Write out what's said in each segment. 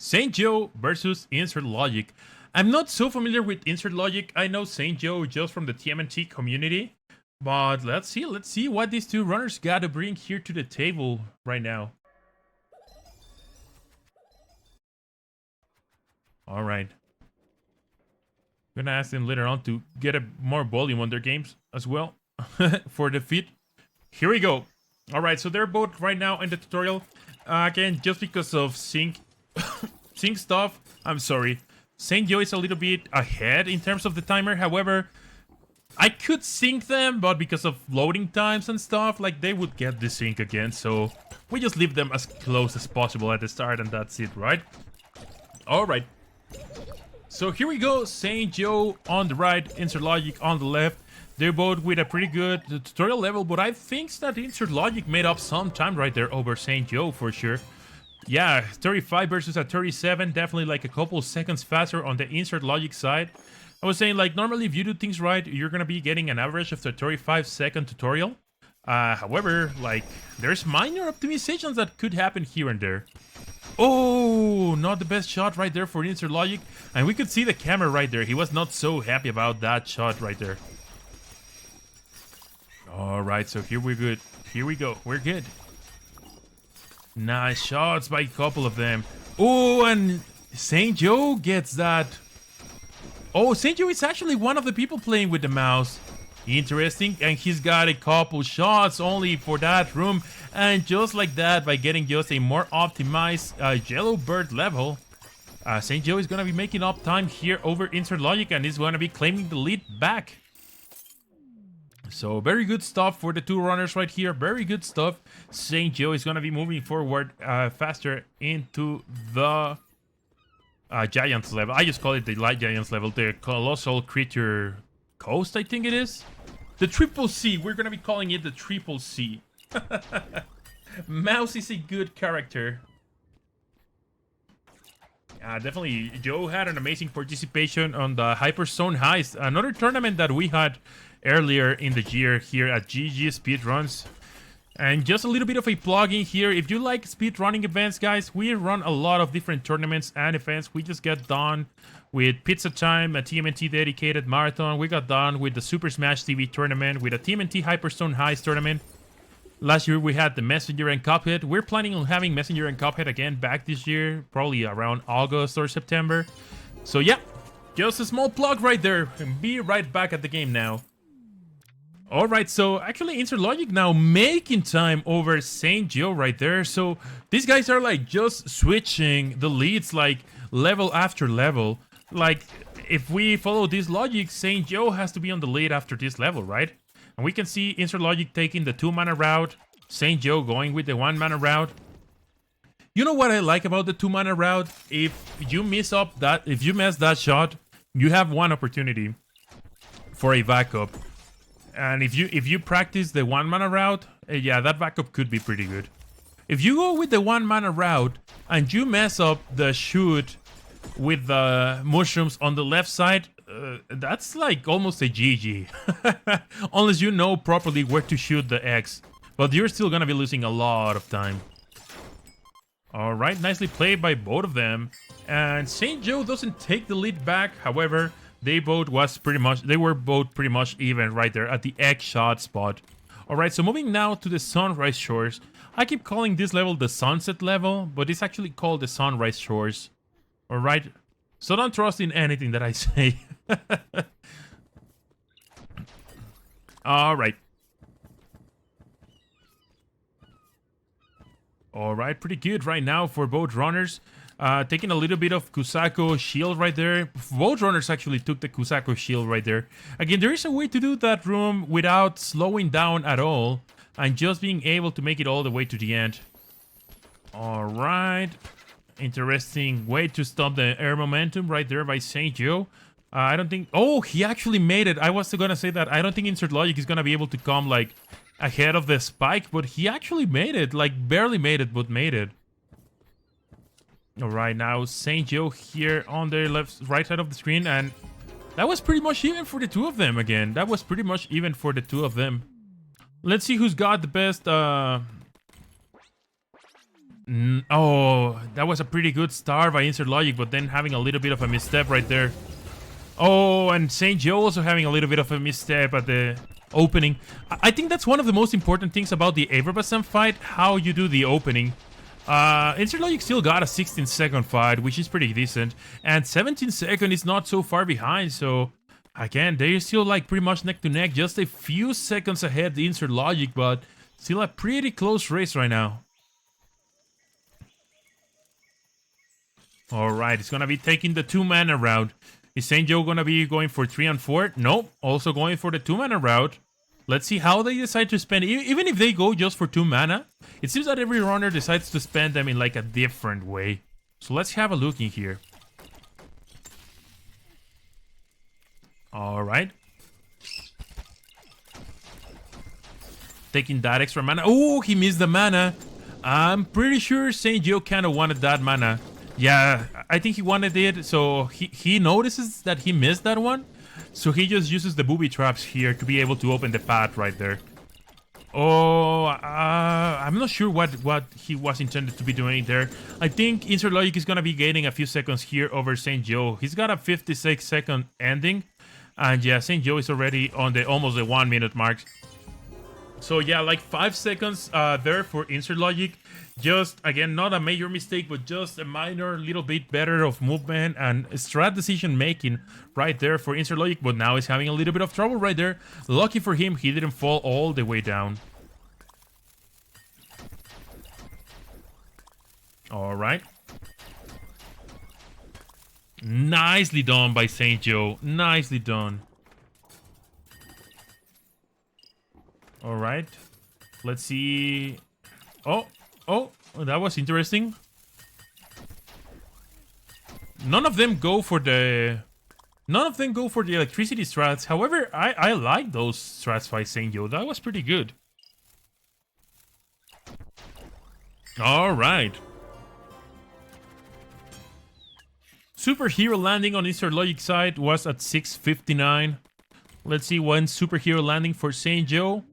STJoe versus InsertLogicT. I'm not so familiar with InsertLogicT. I know STJoe just from the TMNT community. But let's see what these two runners got to bring here to the table right now. All right. I'm gonna ask them later on to get a more volume on their games as well for the feed. Here we go. All right, so they're both right now in the tutorial. Again, just because of sync stuff, I'm sorry. STJoe is a little bit ahead in terms of the timer. However, I could sync them, but because of loading times and stuff, like they would get the sync again. So we just leave them as close as possible at the start, and that's it, right? All right. So here we go. STJoe on the right, InsertLogicT on the left. They're both with a pretty good tutorial level, but I think that InsertLogicT made up some time right there over STJoe for sure. Yeah, 35 versus a 37, definitely like a couple seconds faster on the InsertLogicT side. I was saying, like, normally if you do things right, you're gonna be getting an average of the 35-second tutorial. However, like, there's minor optimizations that could happen here and there. Oh, not the best shot right there for InsertLogicT. And we could see the camera right there. He was not so happy about that shot right there. Alright, so here we're good. Here we go. We're good. Nice shots by a couple of them. Oh, and STJoe gets that. Oh, STJoe is actually one of the people playing with the mouse. Interesting. And he's got a couple shots only for that room. And just like that, by getting just a more optimized yellow bird level, STJoe is going to be making up time here over InsertLogicT and is going to be claiming the lead back. So very good stuff for the two runners right here. Very good stuff. STJoe is going to be moving forward faster into the Giants level. I just call it the Light Giants level. The Colossal Creature Coast, I think it is. The Triple C. We're going to be calling it the Triple C. Mouse is a good character. Definitely, Joe had an amazing participation on the Hyperzone Heist, another tournament that we had earlier in the year here at GG Speedruns. And just a little bit of a plug-in here. If you like speedrunning events, guys, we run a lot of different tournaments and events. We just got done with Pizza Time, a TMNT dedicated marathon. We got done with the Super Smash TV tournament, with a TMNT Hyperzone Heist tournament. Last year we had the Messenger and Cuphead. We're planning on having Messenger and Cuphead again back this year, probably around August or September. So yeah, just a small plug right there, and be right back at the game now. Alright, so actually InsertLogicT now making time over STJoe right there. So these guys are like just switching the leads like level after level. Like if we follow this logic, STJoe has to be on the lead after this level, right? And we can see InsertLogicT taking the 2-mana route, STJoe going with the 1-mana route. You know what I like about the 2-mana route? If you mess that shot, you have one opportunity for a backup. And if you practice the 1-mana route, yeah, that backup could be pretty good. If you go with the 1-mana route and you mess up the shoot with the mushrooms on the left side, that's like almost a GG. Unless you know properly where to shoot the X. But you're still gonna be losing a lot of time. Alright, nicely played by both of them. And STJoe doesn't take the lead back, however, they were both pretty much even right there at the X shot spot. Alright, so moving now to the Sunrise Shores. I keep calling this level the Sunset level, but it's actually called the Sunrise Shores. Alright, so don't trust in anything that I say. Alright. Alright, pretty good right now for both runners. Taking a little bit of Kusako shield right there. Both runners actually took the Kusako shield right there. Again, there is a way to do that room without slowing down at all and just being able to make it all the way to the end. Alright. Interesting way to stop the air momentum right there by STJoe. I don't think... Oh, he actually made it. I was gonna say that. I don't think InsertLogicT is gonna be able to come, like, ahead of the spike, but he actually made it. Like, barely made it, but made it. Alright, now STJoe here on the right side of the screen, and that was pretty much even for the two of them again. That was pretty much even for the two of them. Let's see who's got the best Oh, that was a pretty good start by InsertLogic, but then having a little bit of a misstep right there. Oh, and STJoe also having a little bit of a misstep at the opening. I think that's one of the most important things about the Averbasan fight, how you do the opening. InsertLogicT still got a 16-second fight, which is pretty decent, and 17-second is not so far behind, so again, they're still like pretty much neck to neck, just a few seconds ahead the InsertLogicT, but still a pretty close race right now. Alright, it's gonna be taking the 2-mana route. Is STJoe gonna be going for 3 and 4? Nope, also going for the 2-mana route. Let's see how they decide to spend. Even if they go just for 2 mana, it seems that every runner decides to spend them in like a different way. So let's have a look in here. Alright. Taking that extra mana. Oh, he missed the mana. I'm pretty sure STJoe kind of wanted that mana. Yeah, I think he wanted it, so he notices that he missed that one. So he just uses the booby traps here to be able to open the path right there. Oh, I'm not sure what he was intended to be doing there. I think InsertLogicT is going to be gaining a few seconds here over STJoe. He's got a 56-second ending. And yeah, STJoe is already on the almost the 1 minute mark. So yeah, like 5 seconds there for InsertLogicT. Just, again, not a major mistake, but just a minor little bit better of movement and strat decision making right there for InsertLogicT. But now he's having a little bit of trouble right there. Lucky for him, he didn't fall all the way down. Alright. Nicely done by STJoe. Nicely done. Alright. Let's see. Oh, that was interesting. None of them go for the electricity strats. However, I like those strats by STJoe. That was pretty good. Alright. Superhero landing on InsertLogicT side was at 6:59. Let's see when superhero landing for STJoe.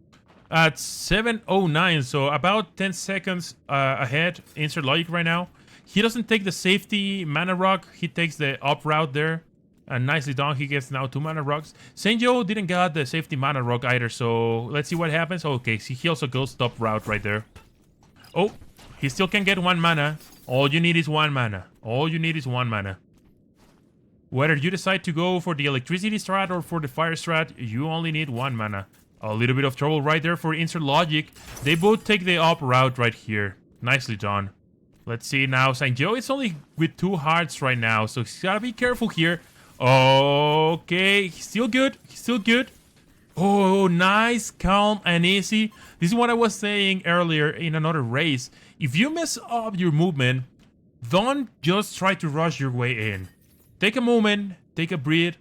At 7:09, so about 10 seconds ahead InsertLogicT right now. He doesn't take the safety mana rock, he takes the up route there. And nicely done, he gets now 2 mana rocks. STJoe didn't get the safety mana rock either, so let's see what happens. Okay, so he also goes top route right there. Oh, he still can get 1 mana. All you need is 1 mana. All you need is 1 mana. Whether you decide to go for the electricity strat or for the fire strat, you only need 1 mana. A little bit of trouble right there for InsertLogicT. They both take the up route right here. Nicely done. Let's see now. STJoe is only with 2 hearts right now, so he's gotta be careful here. Okay, he's still good. He's still good. Oh, nice, calm, and easy. This is what I was saying earlier in another race. If you mess up your movement, don't just try to rush your way in. Take a moment, take a breath.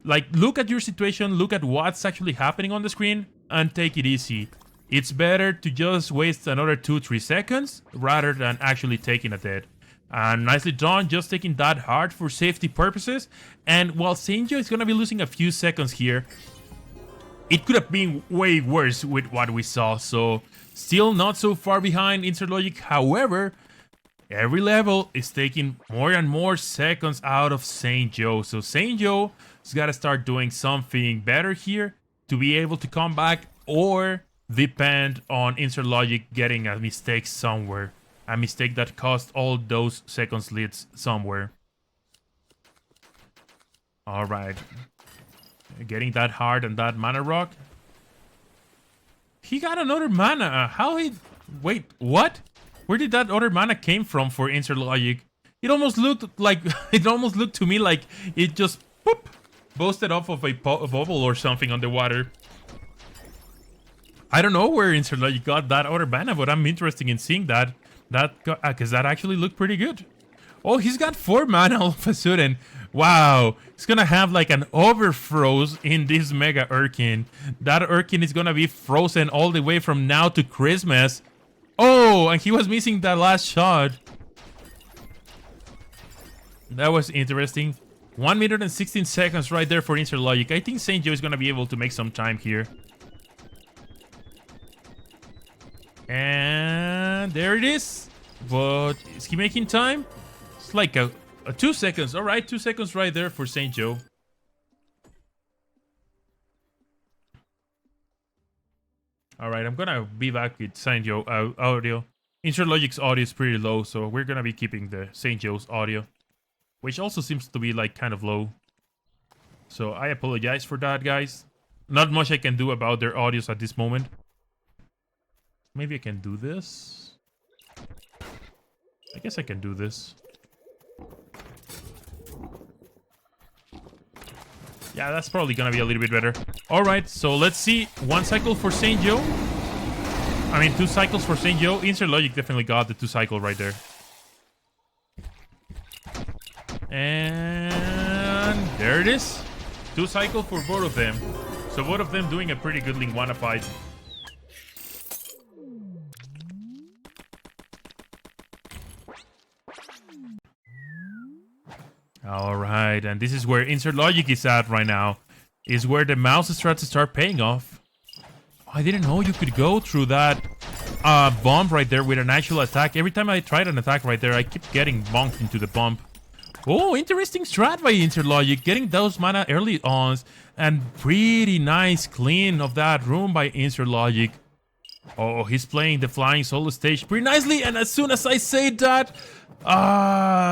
Like, look at your situation, look at what's actually happening on the screen, and take it easy. It's better to just waste another 2-3 seconds, rather than actually taking a death. And nicely done, just taking that hard for safety purposes. And while STJoe is going to be losing a few seconds here, it could have been way worse with what we saw. So, still not so far behind InsertLogicT. However, every level is taking more and more seconds out of STJoe. So STJoe has got to start doing something better here to be able to come back, or depend on InsertLogicT getting a mistake somewhere. A mistake that cost all those seconds leads somewhere. Alright. Getting that hard and that mana rock. He got another mana. How he... Wait, what? Where did that other mana came from for InsertLogicT? It almost looked like... It almost looked to me like it just... Boop, boosted off of a bubble or something on the water. I don't know where InsertLogicT got that other mana, but I'm interested in seeing that. Because that actually looked pretty good. Oh, he's got 4 mana all of a sudden. Wow. He's gonna have like an overfroze in this Mega Urkin. That Urkin is gonna be frozen all the way from now to Christmas. Oh, and he was missing that last shot. That was interesting. 1 minute and 16 seconds right there for InsertLogicT. I think STJoe is gonna be able to make some time here. And there it is. But is he making time? It's like a 2 seconds. All right, 2 seconds right there for STJoe. All right, I'm gonna be back with STJoe audio. InsertLogic's audio is pretty low, so we're gonna be keeping the STJoe's audio, which also seems to be like kind of low. So I apologize for that, guys. Not much I can do about their audios at this moment. Maybe I can do this. I guess I can do this. Yeah, that's probably gonna be a little bit better. Alright, so let's see. 1 cycle for STJoe. I mean, 2 cycles for STJoe. InsertLogic definitely got the 2 cycle right there. And there it is. 2 cycle for both of them. So both of them doing a pretty good Linguana fight. Alright, and this is where InsertLogic is at right now. Is where the mouse strats start paying off. I didn't know you could go through that bump right there with an actual attack. Every time I tried an attack right there, I keep getting bonked into the bump. Oh, interesting strat by InsertLogic. Getting those mana early on. And pretty nice clean of that room by InsertLogic. Oh, he's playing the flying solo stage pretty nicely. And as soon as I say that,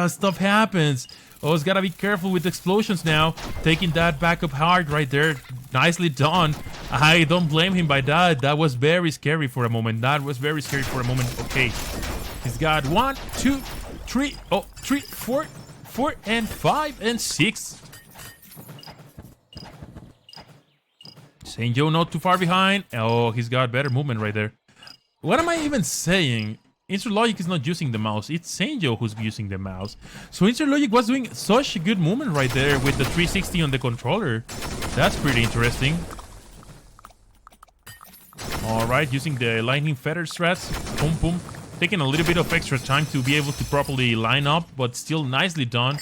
stuff happens. Oh, it's gotta be careful with explosions now. Taking that backup hard right there. Nicely done. I don't blame him by that. That was very scary for a moment. That was very scary for a moment. Okay. He's got 1, 2, 3. Oh, 3, 4, 4, and 5, and 6. STJoe not too far behind. Oh, he's got better movement right there. What am I even saying? InsertLogic is not using the mouse. It's STJoe who's using the mouse. So InsertLogic was doing such a good movement right there with the 360 on the controller. That's pretty interesting. Alright, using the lightning feather strats. Boom, boom. Taking a little bit of extra time to be able to properly line up, but still nicely done.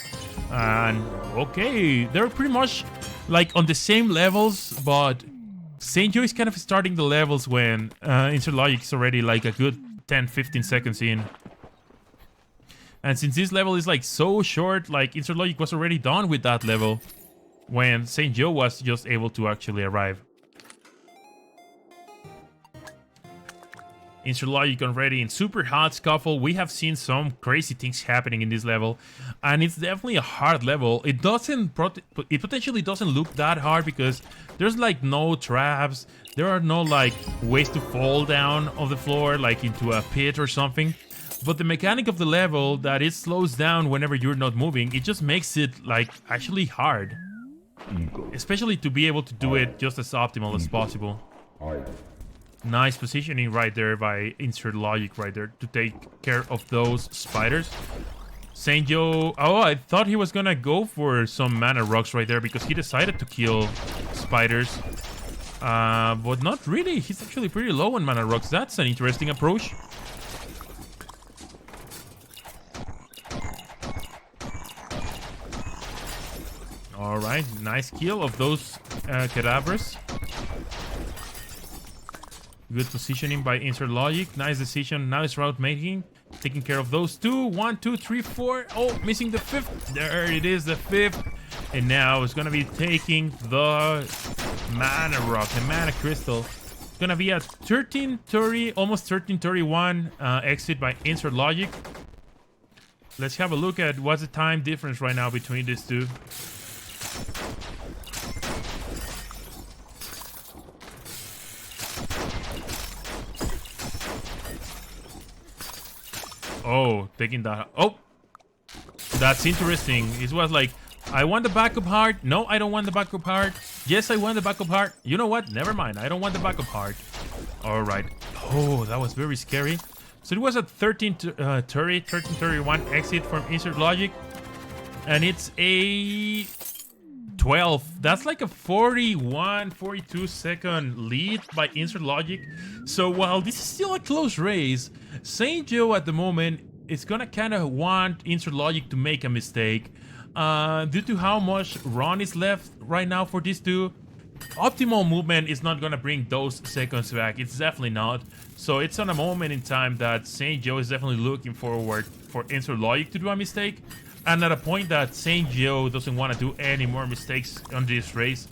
And okay, they're pretty much like on the same levels, but STJoe is kind of starting the levels when InsertLogic is already like a good 10-15 seconds in. And since this level is like so short, like InsertLogic was already done with that level when STJoe was just able to actually arrive. InsertLogicT already in super hot scuffle. We have seen some crazy things happening in this level, and it's definitely a hard level. It potentially doesn't look that hard because there's like no traps. There are no like ways to fall down of the floor like into a pit or something. But the mechanic of the level that it slows down whenever you're not moving, it just makes it like actually hard. Especially to be able to do it just as optimal as possible. Nice positioning right there by InsertLogicT right there to take care of those spiders. STJoe, oh, I thought he was gonna go for some mana rocks right there because he decided to kill spiders. But not really. He's actually pretty low on mana rocks. That's an interesting approach. Alright, nice kill of those cadavers. Good positioning by InsertLogicT. Nice decision. Nice route making. Taking care of those two. 1, 2, 3, 4. Oh, missing the 5th. There it is, the 5th. And now it's going to be taking the mana rock, the mana crystal. It's going to be a 1330, almost 1331 exit by InsertLogicT. Let's have a look at what's the time difference right now between these two. Oh, taking that. Oh, that's interesting. It was like, I want the backup heart. No, I don't want the backup heart. Yes, I want the backup heart. You know what? Never mind. I don't want the backup heart. All right. Oh, that was very scary. So it was a 1331 exit from InsertLogicT. And it's a 12. That's like a 41, 42 second lead by InsertLogicT. So while this is still a close race, STJoe at the moment is gonna kind of want InsertLogicT to make a mistake. Due to how much run is left right now for these two, optimal movement is not gonna bring those seconds back. It's definitely not. So it's on a moment in time that STJoe is definitely looking forward for InsertLogicT to do a mistake, and at a point that STJoe doesn't want to do any more mistakes on this race.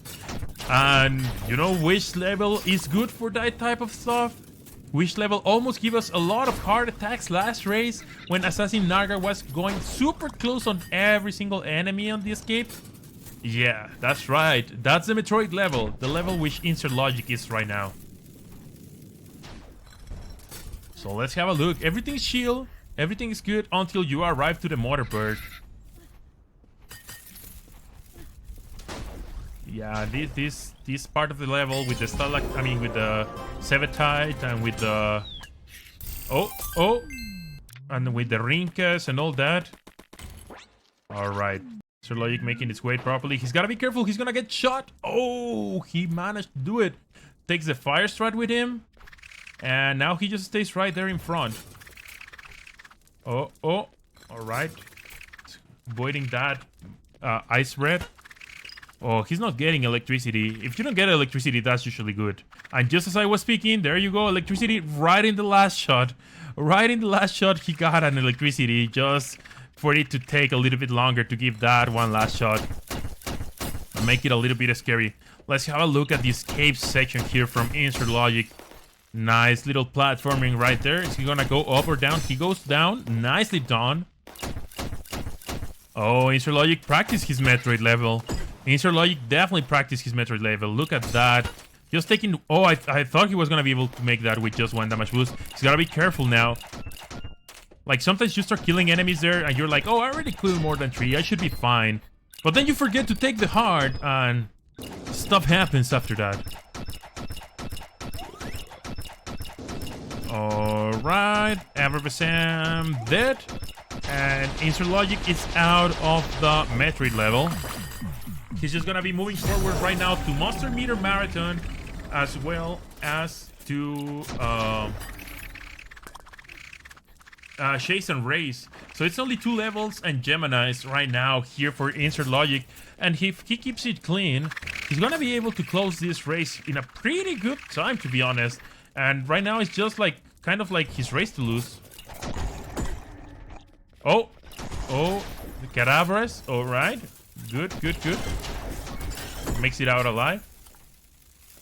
And you know which level is good for that type of stuff? Which level almost gave us a lot of heart attacks last race when Assassin Naga was going super close on every single enemy on the escape? Yeah, that's right. That's the Metroid level, the level which InsertLogicT is right now. So let's have a look. Everything's chill, everything is good until you arrive to the Motorbird. Yeah, this part of the level with the with the Sevatite and with the and with the Rinkas and all that. All right, InsertLogicT making its way properly. He's gotta be careful. He's gonna get shot. Oh, he managed to do it. Takes the fire strat with him, and now he just stays right there in front. All right, avoiding that ice red. Oh, he's not getting electricity. If you don't get electricity, that's usually good. And just as I was speaking, there you go, electricity right in the last shot. Right in the last shot, he got an electricity just for it to take a little bit longer to give that one last shot. And make it a little bit scary. Let's have a look at the escape section here from InsertLogicT. Nice little platforming right there. Is he gonna go up or down? He goes down. Nicely done. Oh, InsertLogicT practiced his Metroid level. InsertLogicT definitely practiced his Metroid level. Look at that. Just taking... Oh, I thought he was going to be able to make that with just one damage boost. He's got to be careful now. Like, sometimes you start killing enemies there and you're like, oh, I already killed more than 3. I should be fine. But then you forget to take the heart and stuff happens after that. Alright. Everbasam dead. And InsertLogicT is out of the Metroid level. He's just gonna be moving forward right now to Monster Meter Marathon, as well as to Chase and Race. So it's only 2 levels and Geminis right now here for InsertLogicT, and if he keeps it clean, he's gonna be able to close this race in a pretty good time, to be honest. And right now it's just like kind of like his race to lose. Oh, the Cadabras. All right. Good. Makes it out alive.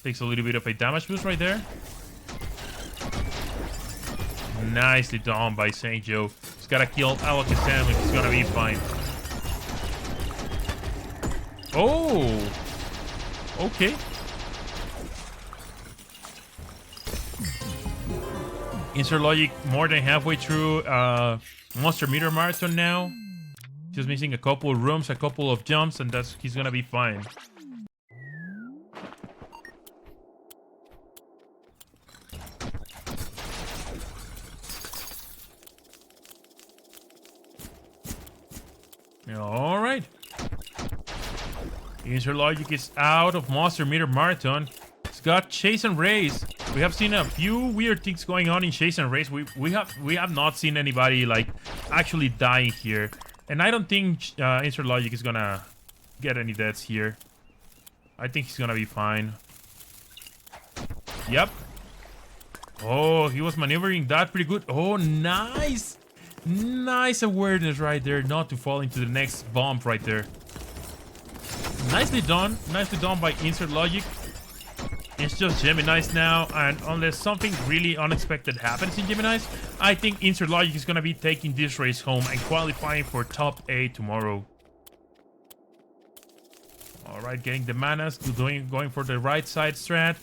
Takes a little bit of a damage boost right there. Nicely done by STJoe. He's gotta kill Alakazam if he's gonna be fine. Oh! Okay. InsertLogicT more than halfway through Monster Meter Marathon now. Just missing a couple of rooms, a couple of jumps, and he's gonna be fine. All right. InsertLogicT is out of Monster Meter Marathon. It's got Chase and Race. We have seen a few weird things going on in Chase and Race. We have not seen anybody like actually dying here. And I don't think InsertLogicT is gonna get any deaths here. I think he's gonna be fine. Yep. Oh, he was maneuvering that pretty good. Oh, nice. Nice awareness right there, not to fall into the next bump right there. Nicely done. Nicely done by InsertLogicT. It's just Geminis now, and unless something really unexpected happens in Geminis, I think InsertLogicT is going to be taking this race home and qualifying for top 8 tomorrow. Alright, getting the manas, going for the right side strat.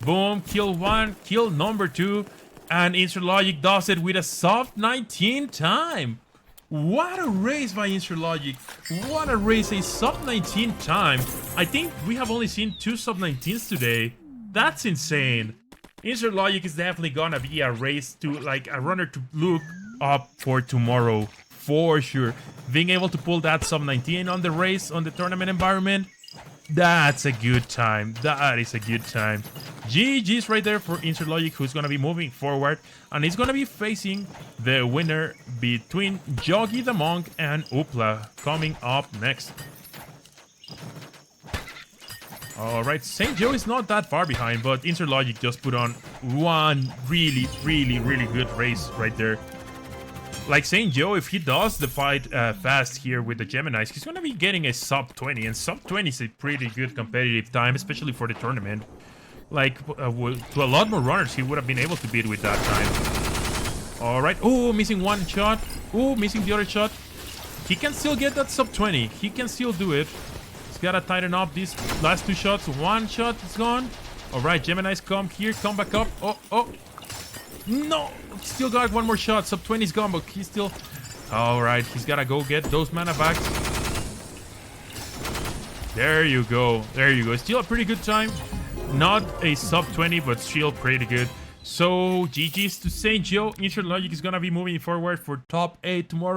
Boom, kill 1, kill number 2, and InsertLogicT does it with a sub 19 time. What a race by InsertLogicT. What a race, a sub 19 time. I think we have only seen 2 sub 19s today. That's insane. InsertLogicT is definitely gonna be a race to, like, a runner to look up for tomorrow, for sure. Being able to pull that sub 19 on the race, on the tournament environment, that's a good time. That is a good time. GG's right there for InsertLogicT, who's gonna be moving forward, and he's gonna be facing the winner between Joggy the Monk and Upla coming up next. Alright, STJoe is not that far behind, but InsertLogicT just put on one really good race right there. Like STJoe, if he does the fight fast here with the Geminis, he's gonna be getting a sub 20, and sub 20 is a pretty good competitive time, especially for the tournament. Like, to a lot more runners, he would have been able to beat with that time. Alright, oh, missing one shot. Oh, missing the other shot. He can still get that sub 20. He can still do it. He's gotta tighten up these last two shots. One shot is gone. Alright, Geminis come here, come back up. Oh. No! Still got one more shot. Sub 20 is gone, but he's still... Alright, he's gotta go get those mana backs. There you go. There you go. Still a pretty good time. Not a sub 20, but still pretty good. So, GG's to STJoe. InsertLogicT is gonna be moving forward for top 8 tomorrow.